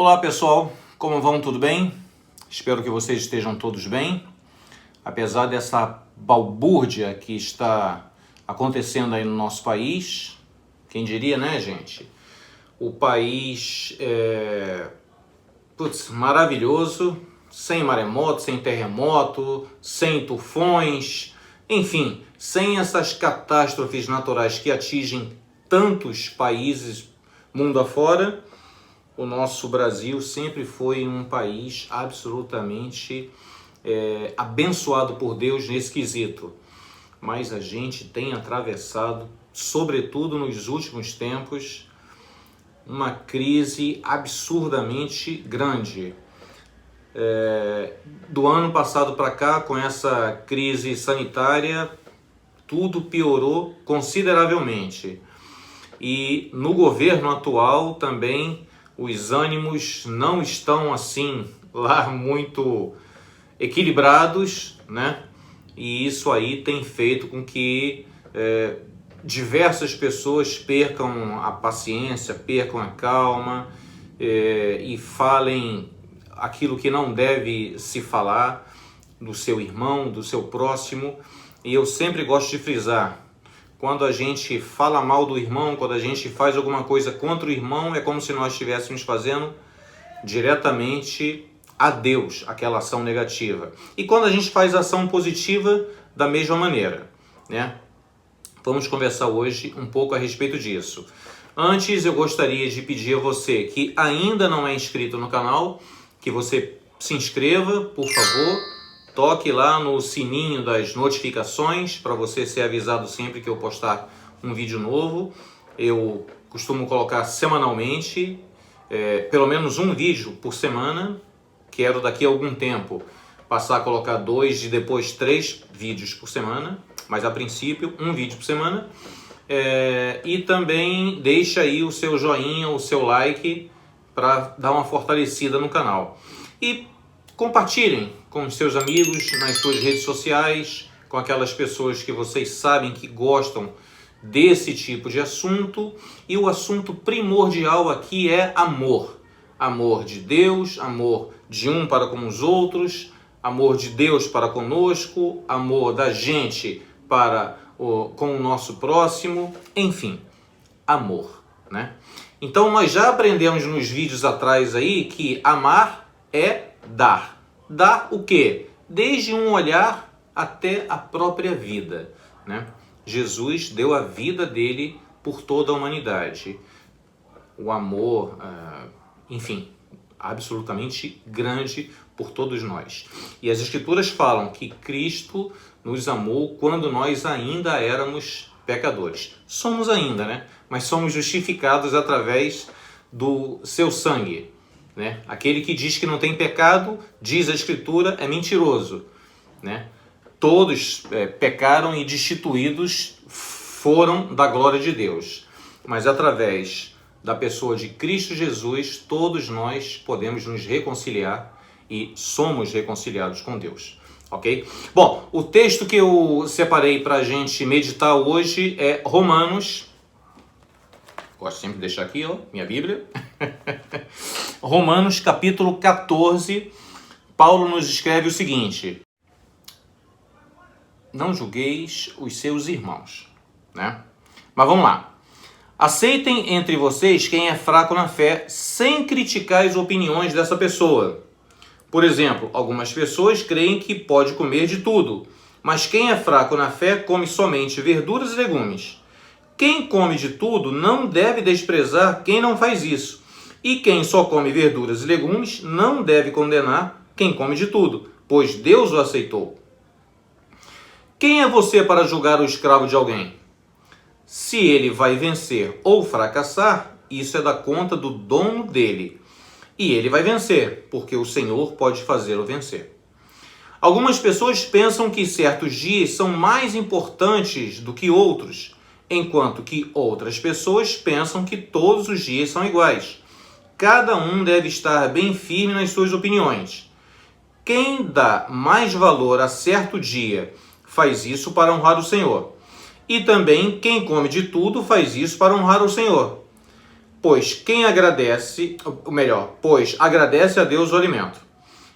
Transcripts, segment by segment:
Olá pessoal, como vão? Tudo bem? Espero que vocês estejam todos bem. Apesar dessa balbúrdia que está acontecendo aí no nosso país, quem diria, né, gente? O país maravilhoso, sem maremoto, sem terremoto, sem tufões, enfim, sem essas catástrofes naturais que atingem tantos países mundo afora. O nosso Brasil sempre foi um país absolutamente abençoado por Deus nesse quesito. Mas a gente tem atravessado, sobretudo nos últimos tempos, uma crise absurdamente grande. Do ano passado para cá, com essa crise sanitária, tudo piorou consideravelmente. E no governo atual também os ânimos não estão assim lá muito equilibrados, né? E isso aí tem feito com que diversas pessoas percam a paciência, percam a calma e falem aquilo que não deve se falar do seu irmão, do seu próximo. E eu sempre gosto de frisar: quando a gente fala mal do irmão, quando a gente faz alguma coisa contra o irmão, é como se nós estivéssemos fazendo diretamente a Deus aquela ação negativa. E quando a gente faz ação positiva, da mesma maneira, né? Vamos conversar hoje um pouco a respeito disso. Antes, eu gostaria de pedir a você que ainda não é inscrito no canal, que você se inscreva, por favor. Toque lá no sininho das notificações para você ser avisado sempre que eu postar um vídeo novo. Eu costumo colocar semanalmente, pelo menos um vídeo por semana. Quero daqui a algum tempo passar a colocar 2 e depois 3 vídeos por semana, mas a princípio um vídeo por semana. E também deixa aí o seu joinha, o seu like para dar uma fortalecida no canal. E compartilhem com os seus amigos nas suas redes sociais, com aquelas pessoas que vocês sabem que gostam desse tipo de assunto. E o assunto primordial aqui é amor. Amor de Deus, amor de um para com os outros, amor de Deus para conosco, amor da gente para com o nosso próximo, enfim, amor, né? Então nós já aprendemos nos vídeos atrás aí que amar é dar. Dar o quê? Desde um olhar até a própria vida, né? Jesus deu a vida dele por toda a humanidade. O amor, enfim, absolutamente grande por todos nós. E as Escrituras falam que Cristo nos amou quando nós ainda éramos pecadores. Somos ainda, né? Mas somos justificados através do seu sangue, né? Aquele que diz que não tem pecado, diz a Escritura, é mentiroso, né? Todos pecaram e destituídos foram da glória de Deus. Mas através da pessoa de Cristo Jesus, todos nós podemos nos reconciliar e somos reconciliados com Deus. Ok? Bom, o texto que eu separei para a gente meditar hoje é Romanos. Gosto sempre de deixar aqui, ó, minha Bíblia. Romanos capítulo 14, Paulo nos escreve o seguinte: não julgueis os seus irmãos, né? Mas vamos lá. Aceitem entre vocês quem é fraco na fé, sem criticar as opiniões dessa pessoa. Por exemplo, algumas pessoas creem que pode comer de tudo, mas quem é fraco na fé come somente verduras e legumes. Quem come de tudo não deve desprezar quem não faz isso. E quem só come verduras e legumes não deve condenar quem come de tudo, pois Deus o aceitou. Quem é você para julgar o escravo de alguém? Se ele vai vencer ou fracassar, isso é da conta do dono dele. E ele vai vencer, porque o Senhor pode fazê-lo vencer. Algumas pessoas pensam que certos dias são mais importantes do que outros, enquanto que outras pessoas pensam que todos os dias são iguais. Cada um deve estar bem firme nas suas opiniões. Quem dá mais valor a certo dia faz isso para honrar o Senhor. E também quem come de tudo faz isso para honrar o Senhor. Pois agradece a Deus o alimento.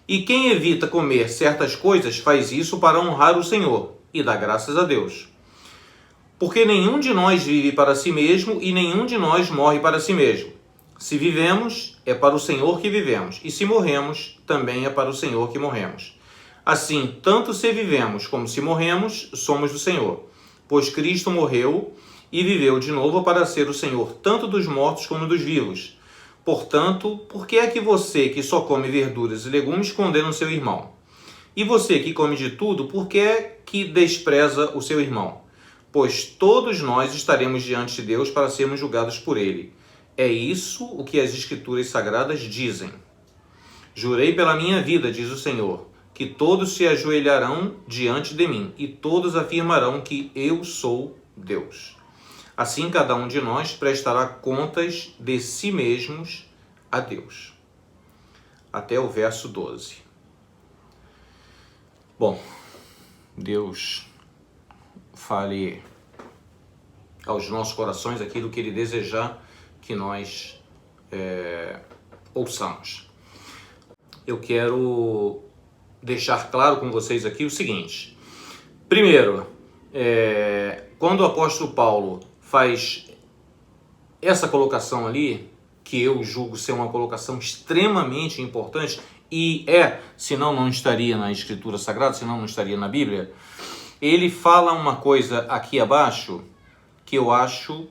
E quem evita comer certas coisas faz isso para honrar o Senhor e dá graças a Deus. Porque nenhum de nós vive para si mesmo e nenhum de nós morre para si mesmo. Se vivemos, é para o Senhor que vivemos, e se morremos, também é para o Senhor que morremos. Assim, tanto se vivemos como se morremos, somos do Senhor. Pois Cristo morreu e viveu de novo para ser o Senhor tanto dos mortos como dos vivos. Portanto, por que é que você que só come verduras e legumes condena o seu irmão? E você que come de tudo, por que é que despreza o seu irmão? Pois todos nós estaremos diante de Deus para sermos julgados por ele. É isso o que as Escrituras Sagradas dizem. Jurei pela minha vida, diz o Senhor, que todos se ajoelharão diante de mim e todos afirmarão que eu sou Deus. Assim, cada um de nós prestará contas de si mesmos a Deus. Até o verso 12. Bom, Deus fale aos nossos corações aquilo que Ele desejar que nós ouçamos. Eu quero deixar claro com vocês aqui o seguinte. Primeiro, quando o apóstolo Paulo faz essa colocação ali, que eu julgo ser uma colocação extremamente importante, e senão não estaria na Escritura Sagrada, senão não estaria na Bíblia, ele fala uma coisa aqui abaixo que eu acho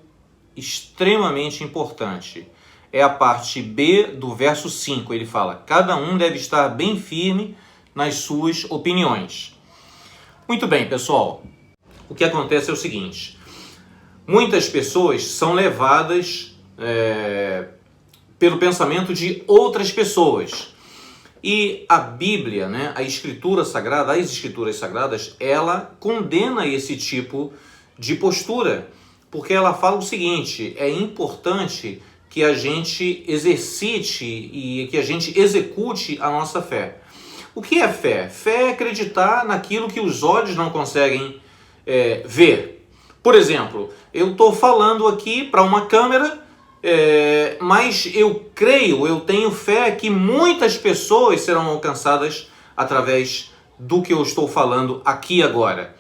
extremamente importante. É a parte B do verso 5, ele fala: cada um deve estar bem firme nas suas opiniões. Muito bem, pessoal, o que acontece é o seguinte: muitas pessoas são levadas pelo pensamento de outras pessoas. E a Bíblia, a Escritura Sagrada, as Escrituras Sagradas, ela condena esse tipo de postura. Porque ela fala o seguinte: é importante que a gente exercite e que a gente execute a nossa fé. O que é fé? Fé é acreditar naquilo que os olhos não conseguem ver. Por exemplo, eu estou falando aqui para uma câmera, mas eu tenho fé que muitas pessoas serão alcançadas através do que eu estou falando aqui agora.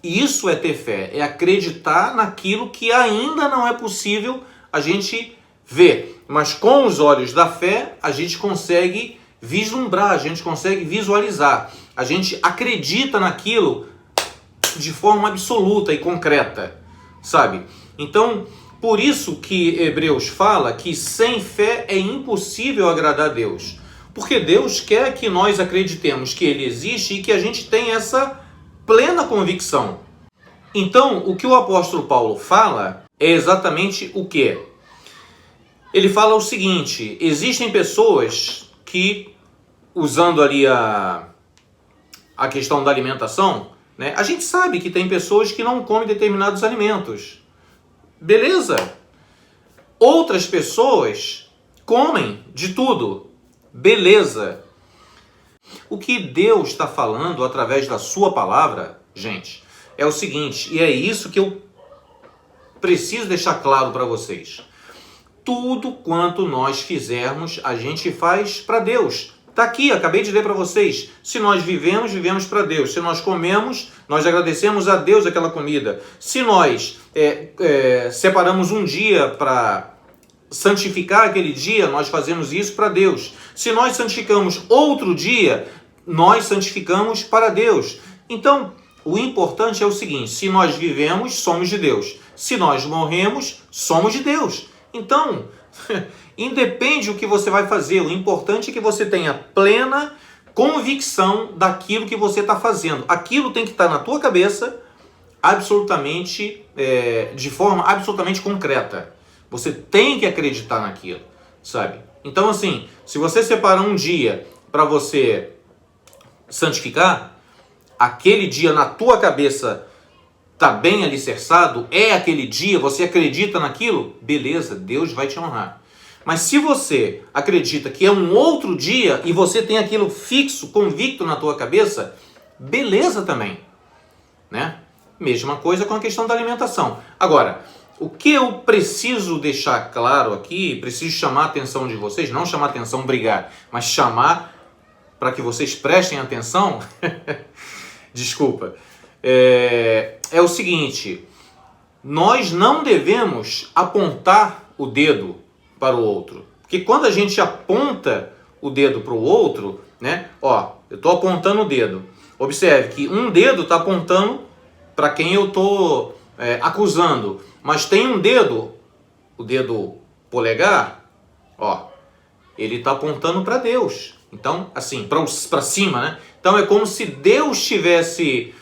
Isso é ter fé, é acreditar naquilo que ainda não é possível a gente ver. Mas com os olhos da fé, a gente consegue vislumbrar, a gente consegue visualizar. A gente acredita naquilo de forma absoluta e concreta, sabe? Então, por isso que Hebreus fala que sem fé é impossível agradar a Deus. Porque Deus quer que nós acreditemos que Ele existe e que a gente tenha essa plena convicção. Então, o que o apóstolo Paulo fala é exatamente o quê? Ele fala o seguinte: existem pessoas que, usando ali a questão da alimentação, a gente sabe que tem pessoas que não comem determinados alimentos. Beleza? Outras pessoas comem de tudo. Beleza? O que Deus está falando através da sua palavra, gente, é o seguinte, e é isso que eu preciso deixar claro para vocês. Tudo quanto nós fizermos, a gente faz para Deus. Está aqui, acabei de ler para vocês. Se nós vivemos, vivemos para Deus. Se nós comemos, nós agradecemos a Deus aquela comida. Se nós separamos um dia para santificar aquele dia, nós fazemos isso para Deus. Se nós santificamos outro dia, nós santificamos para Deus. Então, o importante é o seguinte: se nós vivemos, somos de Deus. Se nós morremos, somos de Deus. Então, independe do que você vai fazer, o importante é que você tenha plena convicção daquilo que você está fazendo. Aquilo tem que estar na tua cabeça absolutamente, de forma absolutamente concreta. Você tem que acreditar naquilo, sabe? Então, assim, se você separa um dia para você santificar, aquele dia na tua cabeça está bem alicerçado, é aquele dia, você acredita naquilo, beleza, Deus vai te honrar. Mas se você acredita que é um outro dia e você tem aquilo fixo, convicto na tua cabeça, beleza também, né? Mesma coisa com a questão da alimentação. Agora, O que eu preciso deixar claro aqui, preciso chamar a atenção de vocês, não chamar a atenção brigar, mas chamar para que vocês prestem atenção, desculpa, é o seguinte: nós não devemos apontar o dedo para o outro. Porque quando a gente aponta o dedo para o outro, né? Ó, eu estou apontando o dedo. Observe que um dedo está apontando para quem eu estou acusando. Mas tem um dedo, o dedo polegar, ó, ele está apontando para Deus. Então, assim, para cima, né? Então é como se Deus tivesse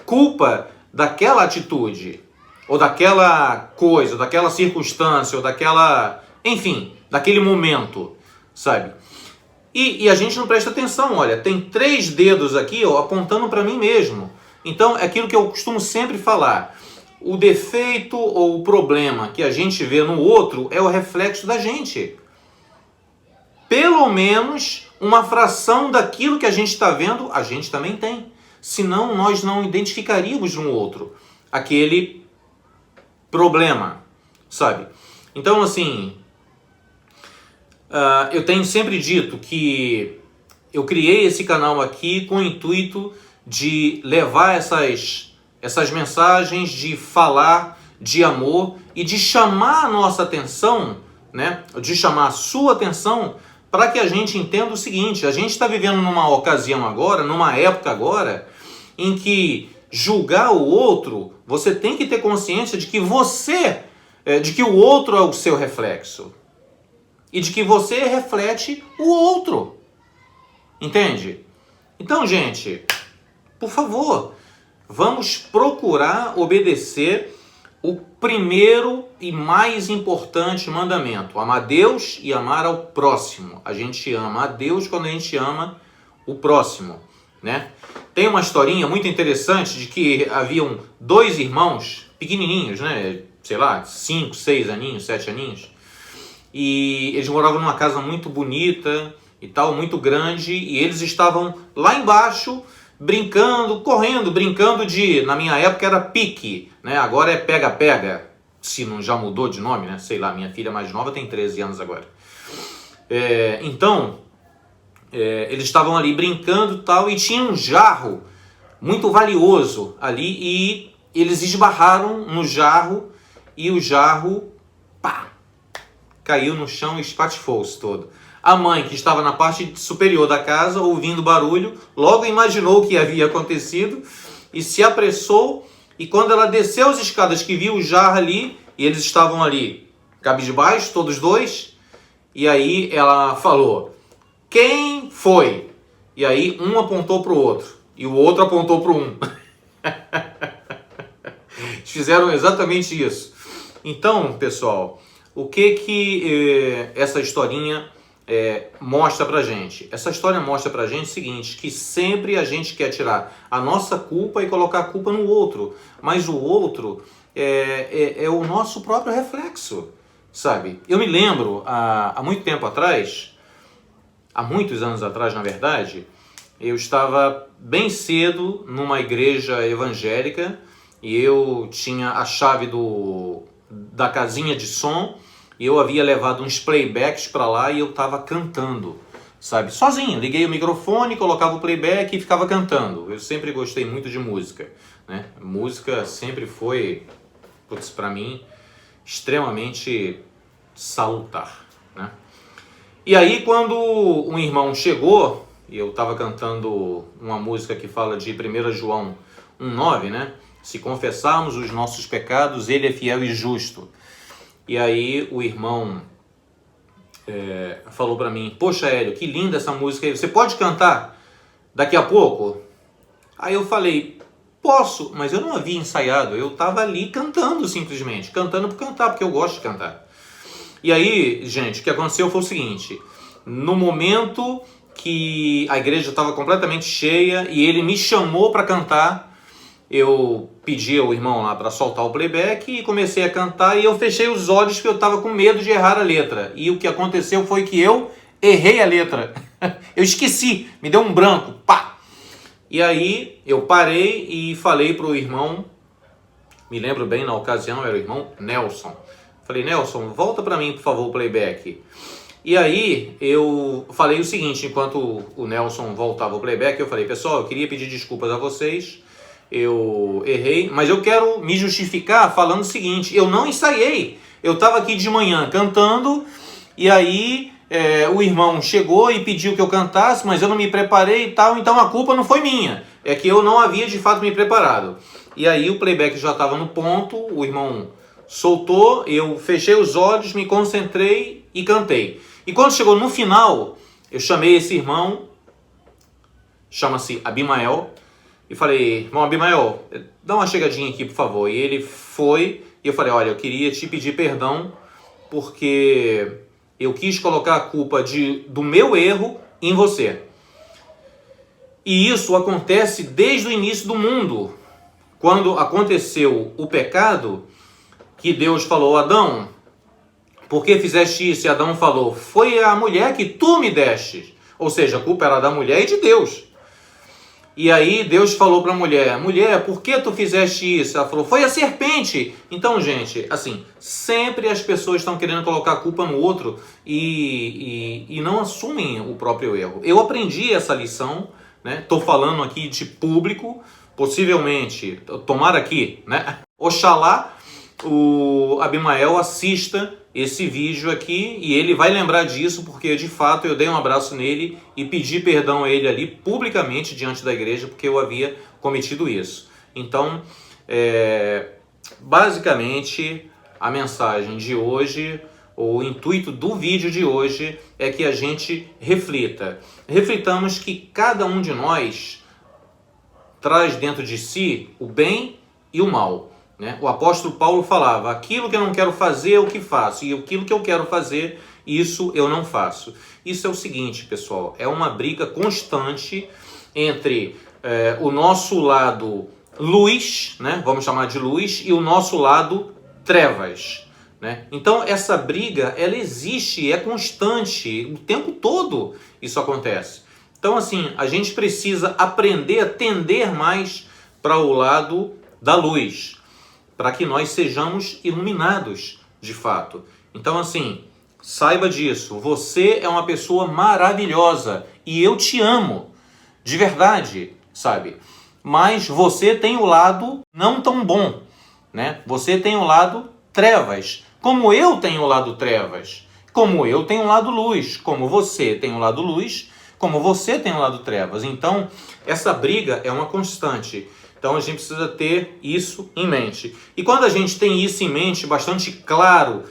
culpa daquela atitude, ou daquela coisa, ou daquela circunstância, ou daquela, enfim, daquele momento, sabe? E a gente não presta atenção, olha, tem 3 dedos aqui, ó, apontando para mim mesmo. Então, é aquilo que eu costumo sempre falar: o defeito ou o problema que a gente vê no outro é o reflexo da gente. Pelo menos uma fração daquilo que a gente está vendo, a gente também tem. Senão, nós não identificaríamos no outro aquele problema, sabe? Então, assim, eu tenho sempre dito que eu criei esse canal aqui com o intuito de levar essas mensagens, de falar de amor e de chamar a nossa atenção, né? De chamar a sua atenção para que a gente entenda o seguinte: a gente está vivendo numa ocasião agora, numa época agora, em que julgar o outro, você tem que ter consciência de que de que o outro é o seu reflexo. E de que você reflete o outro. Entende? Então, gente, por favor, vamos procurar obedecer o primeiro e mais importante mandamento: amar a Deus e amar ao próximo. A gente ama a Deus quando a gente ama o próximo, né? Tem uma historinha muito interessante de que haviam 2 irmãos pequenininhos, né? Sei lá, 5, 6 aninhos, 7 aninhos. E eles moravam numa casa muito bonita e tal, muito grande, e eles estavam lá embaixo brincando, correndo, brincando na minha época era pique, né? Agora é pega-pega, se não já mudou de nome, né? Sei lá, minha filha mais nova tem 13 anos agora. Então, eles estavam ali brincando e tal, e tinha um jarro muito valioso ali, e eles esbarraram no jarro, e o jarro, pá, caiu no chão e espatifou-se todo. A mãe, que estava na parte superior da casa, ouvindo barulho, logo imaginou o que havia acontecido e se apressou. E quando ela desceu as escadas, que viu o jarro ali, e eles estavam ali, cabisbaixo, todos 2, e aí ela falou: quem foi? E aí um apontou para o outro, e o outro apontou para um. Eles fizeram exatamente isso. Então, pessoal, o que essa historinha mostra pra gente? Essa história mostra pra gente o seguinte: que sempre a gente quer tirar a nossa culpa e colocar a culpa no outro, mas o outro é o nosso próprio reflexo, sabe? Eu me lembro, há muito tempo atrás, há muitos anos atrás, na verdade, eu estava bem cedo numa igreja evangélica e eu tinha a chave da casinha de som. E eu havia levado uns playbacks para lá e eu estava cantando, sabe? Sozinho, liguei o microfone, colocava o playback e ficava cantando. Eu sempre gostei muito de música, né? Música sempre foi, para mim, extremamente salutar, né? E aí quando um irmão chegou, e eu estava cantando uma música que fala de 1 João 1,9, né? Se confessarmos os nossos pecados, ele é fiel e justo. E aí o irmão falou para mim: poxa, Hélio, que linda essa música aí, você pode cantar daqui a pouco? Aí eu falei: posso, mas eu não havia ensaiado, eu estava ali cantando simplesmente, cantando por cantar, porque eu gosto de cantar. E aí, gente, o que aconteceu foi o seguinte: no momento que a igreja estava completamente cheia e ele me chamou para cantar, eu pedi ao irmão lá para soltar o playback e comecei a cantar, e eu fechei os olhos porque eu estava com medo de errar a letra. E o que aconteceu foi que eu errei a letra. Eu esqueci, me deu um branco, pá! E aí eu parei e falei para o irmão Me lembro bem, na ocasião era o irmão Nelson. Falei, Nelson, volta para mim, por favor, o playback. E aí eu falei o seguinte, enquanto o Nelson voltava o playback, eu falei, pessoal, eu queria pedir desculpas a vocês, eu errei, mas eu quero me justificar falando o seguinte, eu não ensaiei, eu estava aqui de manhã cantando, e aí o irmão chegou e pediu que eu cantasse, mas eu não me preparei e tal, então a culpa não foi minha, é que eu não havia de fato me preparado. E aí o playback já estava no ponto, o irmão soltou, eu fechei os olhos, me concentrei e cantei. E quando chegou no final, eu chamei esse irmão, chama-se Abimael, e falei, irmão Abimael, dá uma chegadinha aqui, por favor. E ele foi, e eu falei, olha, eu queria te pedir perdão, porque eu quis colocar a culpa do meu erro em você. E isso acontece desde o início do mundo. Quando aconteceu o pecado, que Deus falou, Adão, por que fizeste isso? E Adão falou, foi a mulher que tu me deste. Ou seja, a culpa era da mulher e de Deus. E aí Deus falou para a mulher, mulher, por que tu fizeste isso? Ela falou, foi a serpente. Então, gente, assim, sempre as pessoas estão querendo colocar a culpa no outro e não assumem o próprio erro. Eu aprendi essa lição, né? Estou falando aqui de público, possivelmente, tomara aqui, né? Oxalá o Abimael assista esse vídeo aqui e ele vai lembrar disso, porque de fato eu dei um abraço nele e pedi perdão a ele ali publicamente diante da igreja, porque eu havia cometido isso. Então, basicamente, a mensagem de hoje, o intuito do vídeo de hoje é que a gente reflita. Reflitamos que cada um de nós traz dentro de si o bem e o mal. O apóstolo Paulo falava, aquilo que eu não quero fazer é o que faço, e aquilo que eu quero fazer, isso eu não faço. Isso é o seguinte, pessoal, é uma briga constante entre o nosso lado luz, né, vamos chamar de luz, e o nosso lado trevas. Então essa briga, ela existe, é constante, o tempo todo isso acontece. Então assim, a gente precisa aprender a tender mais para o lado da luz, para que nós sejamos iluminados de fato. Então assim, saiba disso, você é uma pessoa maravilhosa e eu te amo, de verdade, sabe? Mas você tem o lado não tão bom, né? Você tem o lado trevas, como eu tenho o lado trevas, como eu tenho o lado luz, como você tem o lado luz, como você tem o lado trevas. Então, essa briga é uma constante. Então a gente precisa ter isso em mente. E quando a gente tem isso em mente, bastante claro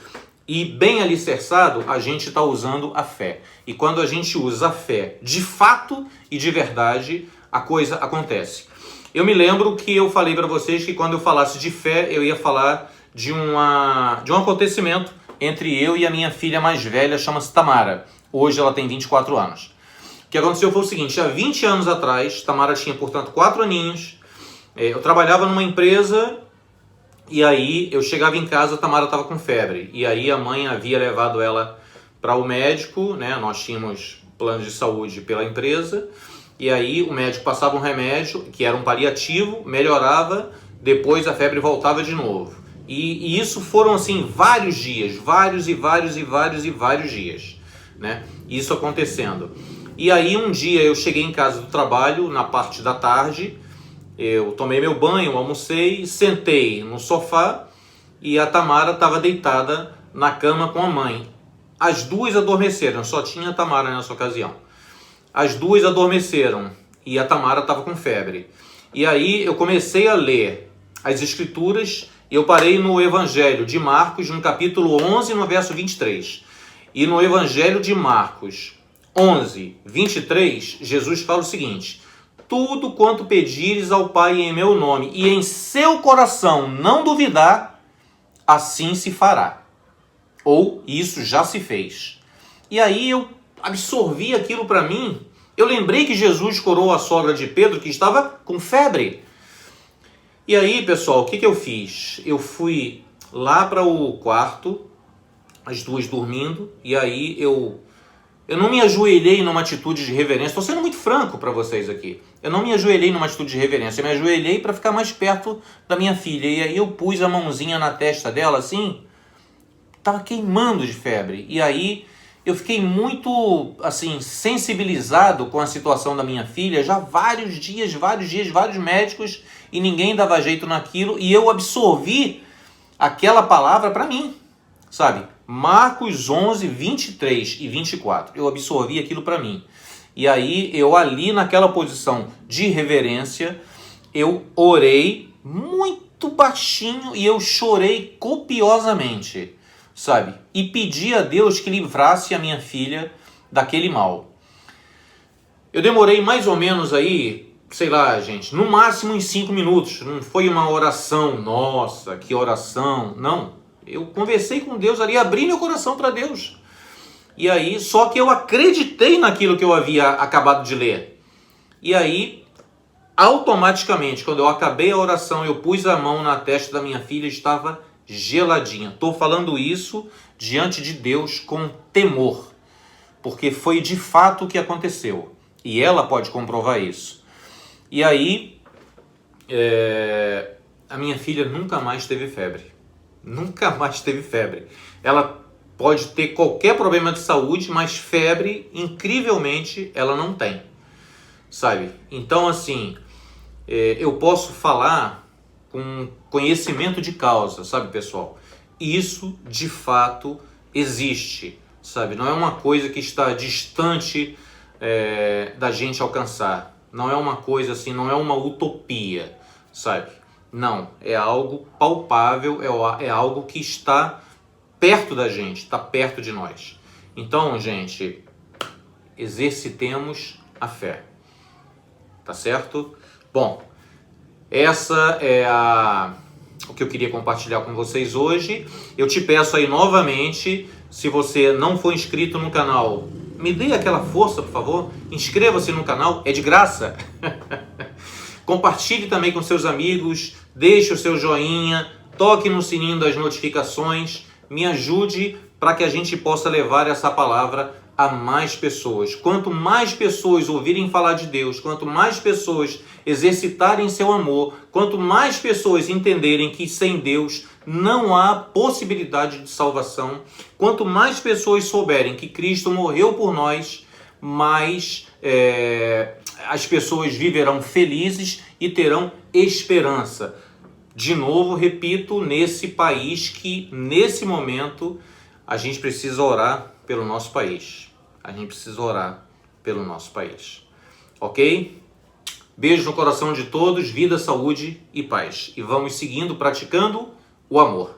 e bem alicerçado, a gente está usando a fé. E quando a gente usa a fé de fato e de verdade, a coisa acontece. Eu me lembro que eu falei para vocês que quando eu falasse de fé, eu ia falar de um acontecimento entre eu e a minha filha mais velha, chama-se Tamara. Hoje ela tem 24 anos. O que aconteceu foi o seguinte, há 20 anos atrás, Tamara tinha, portanto, 4 aninhos. Eu trabalhava numa empresa e aí eu chegava em casa, a Tamara estava com febre. E aí a mãe havia levado ela para o médico, né? Nós tínhamos plano de saúde pela empresa. E aí o médico passava um remédio, que era um paliativo, melhorava, depois a febre voltava de novo. E isso foram assim vários dias, vários dias, né? Isso acontecendo. E aí um dia eu cheguei em casa do trabalho, na parte da tarde, eu tomei meu banho, almocei, sentei no sofá e a Tamara estava deitada na cama com a mãe. As duas adormeceram, só tinha a Tamara nessa ocasião. As duas adormeceram e a Tamara estava com febre. E aí eu comecei a ler as escrituras e eu parei no Evangelho de Marcos, no capítulo 11, no verso 23. E no Evangelho de Marcos 11, 23, Jesus fala o seguinte: tudo quanto pedires ao Pai em meu nome, e em seu coração não duvidar, assim se fará. Ou isso já se fez. E aí eu absorvi aquilo para mim. Eu lembrei que Jesus curou a sogra de Pedro, que estava com febre. E aí, pessoal, o que eu fiz? Eu fui lá para o quarto, as duas dormindo, e aí eu Eu não me ajoelhei numa atitude de reverência. Estou sendo muito franco para vocês aqui. Eu não me ajoelhei numa atitude de reverência. Eu me ajoelhei para ficar mais perto da minha filha. E aí eu pus a mãozinha na testa dela assim. Estava queimando de febre. E aí eu fiquei muito assim sensibilizado com a situação da minha filha. Já vários dias, vários médicos. E ninguém dava jeito naquilo. E eu absorvi aquela palavra para mim. Sabe? Marcos 11, 23 e 24. Eu absorvi aquilo para mim. E aí, eu ali naquela posição de reverência, eu orei muito baixinho e eu chorei copiosamente, sabe? E pedi a Deus que livrasse a minha filha daquele mal. Eu demorei mais ou menos aí, sei lá, gente, no máximo em 5 minutos. Não foi uma oração, nossa, que oração, não. Eu conversei com Deus ali, abri meu coração para Deus. E aí, só que eu acreditei naquilo que eu havia acabado de ler. E aí, automaticamente, quando eu acabei a oração, eu pus a mão na testa da minha filha, estava geladinha. Estou falando isso diante de Deus com temor, porque foi de fato o que aconteceu. E ela pode comprovar isso. E aí, a minha filha nunca mais teve febre. Nunca mais teve febre. Ela pode ter qualquer problema de saúde, mas febre, incrivelmente, ela não tem. Sabe? Então, assim, eu posso falar com conhecimento de causa, sabe, pessoal? Isso, de fato, existe, sabe? Não é uma coisa que está distante da gente alcançar. Não é uma coisa assim, não é uma utopia, sabe? Não, é algo palpável, é algo que está perto da gente, está perto de nós. Então, gente, exercitemos a fé. Tá certo? Bom, essa é o que eu queria compartilhar com vocês hoje. Eu te peço aí novamente, se você não for inscrito no canal, me dê aquela força, por favor. Inscreva-se no canal, é de graça. Compartilhe também com seus amigos, deixe o seu joinha, toque no sininho das notificações, me ajude para que a gente possa levar essa palavra a mais pessoas. Quanto mais pessoas ouvirem falar de Deus, quanto mais pessoas exercitarem seu amor, quanto mais pessoas entenderem que sem Deus não há possibilidade de salvação, quanto mais pessoas souberem que Cristo morreu por nós, mais as pessoas viverão felizes e terão esperança. De novo, repito, nesse país que, nesse momento, a gente precisa orar pelo nosso país. A gente precisa orar pelo nosso país. Ok? Beijo no coração de todos, vida, saúde e paz. E vamos seguindo, praticando o amor.